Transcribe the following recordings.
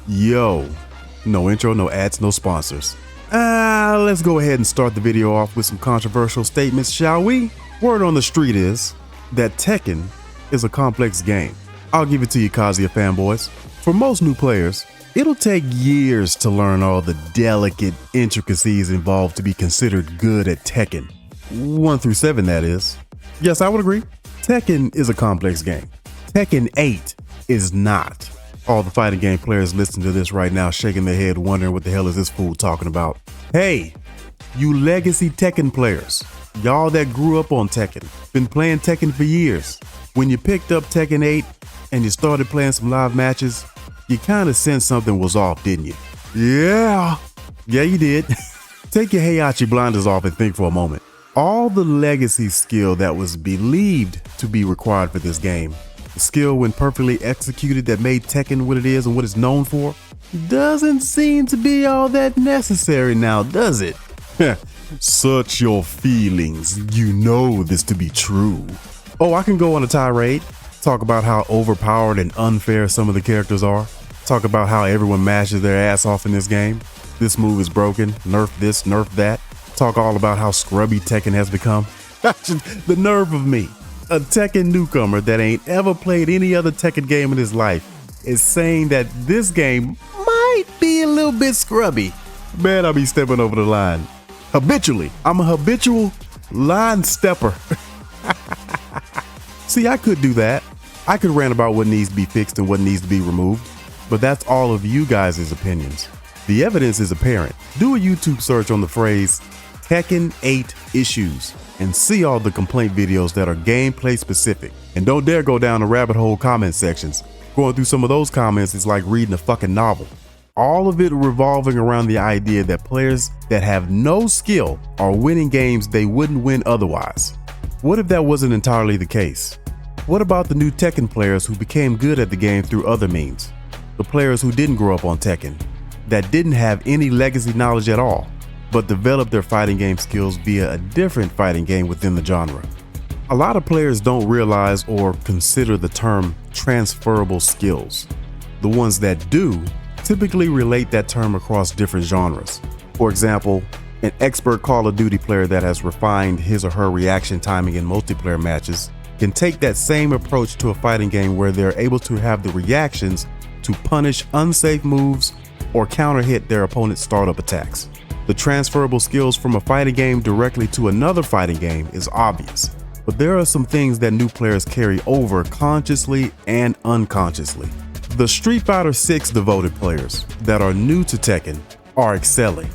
Yo, no intro, no ads, no sponsors. Let's go ahead and start the video off with some controversial statements, shall we? Word on the street is that Tekken is a complex game. I'll give it to you, Kazuya fanboys. For most new players, it'll take years to learn all the delicate intricacies involved to be considered good at Tekken. 1 through 7, that is. Yes, I would agree. Tekken is a complex game. Tekken 8 is not. All the fighting game players listening to this right now shaking their head wondering what the hell is this fool talking about. Hey, you legacy Tekken players, y'all that grew up on Tekken, been playing Tekken for years. When you picked up Tekken 8 and you started playing some live matches, you kind of sensed something was off, didn't you? Yeah, you did. Take your Heihachi blinders off and think for a moment. All the legacy skill that was believed to be required for this game, the skill when perfectly executed that made Tekken what it is and what it's known for, doesn't seem to be all that necessary now, does it? Such your feelings, you know this to be true. Oh, I can go on a tirade, talk about how overpowered and unfair some of the characters are, talk about how everyone mashes their ass off in this game. This move is broken, nerf this, nerf that. Talk all about how scrubby Tekken has become. The nerve of me, a Tekken newcomer that ain't ever played any other Tekken game in his life, is saying that this game might be a little bit scrubby. Man, I be stepping over the line. Habitually, I'm a habitual line stepper. See, I could do that. I could rant about what needs to be fixed and what needs to be removed, but that's all of you guys' opinions. The evidence is apparent. Do a YouTube search on the phrase Tekken 8 issues and see all the complaint videos that are gameplay specific. And don't dare go down the rabbit hole comment sections. Going through some of those comments is like reading a fucking novel. All of it revolving around the idea that players that have no skill are winning games they wouldn't win otherwise. What if that wasn't entirely the case? What about the new Tekken players who became good at the game through other means? The players who didn't grow up on Tekken, that didn't have any legacy knowledge at all, but developed their fighting game skills via a different fighting game within the genre. A lot of players don't realize or consider the term transferable skills. The ones that do typically relate that term across different genres. For example, an expert Call of Duty player that has refined his or her reaction timing in multiplayer matches can take that same approach to a fighting game where they're able to have the reactions to punish unsafe moves or counter hit their opponent's startup attacks. The transferable skills from a fighting game directly to another fighting game is obvious, but there are some things that new players carry over consciously and unconsciously. The Street Fighter 6 devoted players that are new to Tekken are excelling,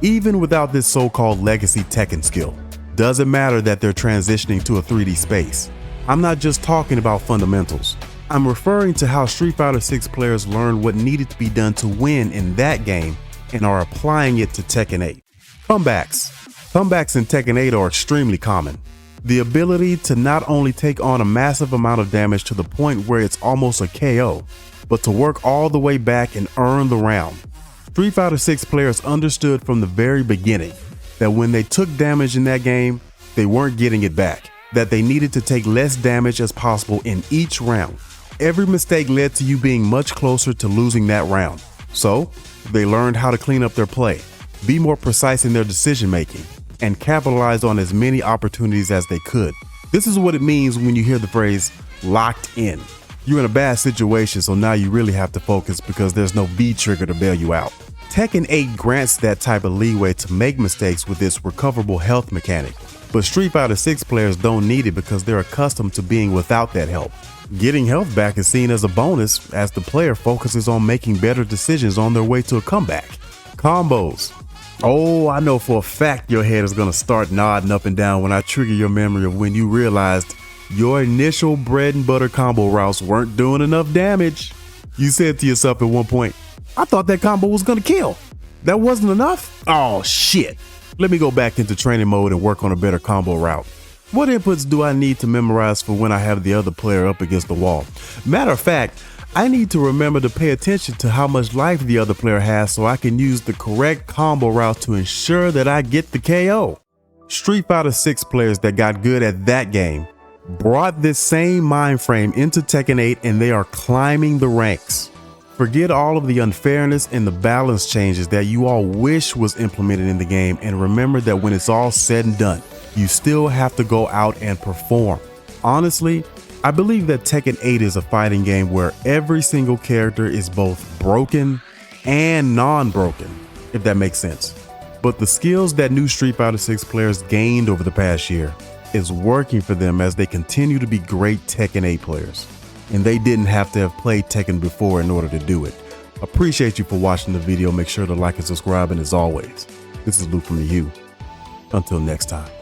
even without this so-called legacy Tekken skill. Doesn't matter that they're transitioning to a 3D space. I'm not just talking about fundamentals. I'm referring to how Street Fighter 6 players learned what needed to be done to win in that game and are applying it to Tekken 8. Comebacks in Tekken 8 are extremely common. The ability to not only take on a massive amount of damage to the point where it's almost a KO, but to work all the way back and earn the round. Street Fighter 6 players understood from the very beginning that when they took damage in that game, they weren't getting it back, that they needed to take less damage as possible in each round. Every mistake led to you being much closer to losing that round. So, they learned how to clean up their play, be more precise in their decision making, and capitalize on as many opportunities as they could. This is what it means when you hear the phrase locked in. You're in a bad situation, so now you really have to focus because there's no B trigger to bail you out. Tekken 8 grants that type of leeway to make mistakes with its recoverable health mechanic, but Street Fighter 6 players don't need it because they're accustomed to being without that help. Getting health back is seen as a bonus as the player focuses on making better decisions on their way to a comeback. Combos. Oh, I know for a fact your head is going to start nodding up and down when I trigger your memory of when you realized your initial bread and butter combo routes weren't doing enough damage. You said to yourself at one point, I thought that combo was going to kill. That wasn't enough? Oh shit. Let me go back into training mode and work on a better combo route. What inputs do I need to memorize for when I have the other player up against the wall? Matter of fact, I need to remember to pay attention to how much life the other player has so I can use the correct combo route to ensure that I get the KO. Street Fighter 6 players that got good at that game brought this same mind frame into Tekken 8 and they are climbing the ranks. Forget all of the unfairness and the balance changes that you all wish was implemented in the game, and remember that when it's all said and done, you still have to go out and perform. Honestly, I believe that Tekken 8 is a fighting game where every single character is both broken and non-broken, if that makes sense. But the skills that new Street Fighter 6 players gained over the past year is working for them as they continue to be great Tekken 8 players. And they didn't have to have played Tekken before in order to do it. Appreciate you for watching the video. Make sure to like and subscribe, and as always, this is Luke from the U. Until next time.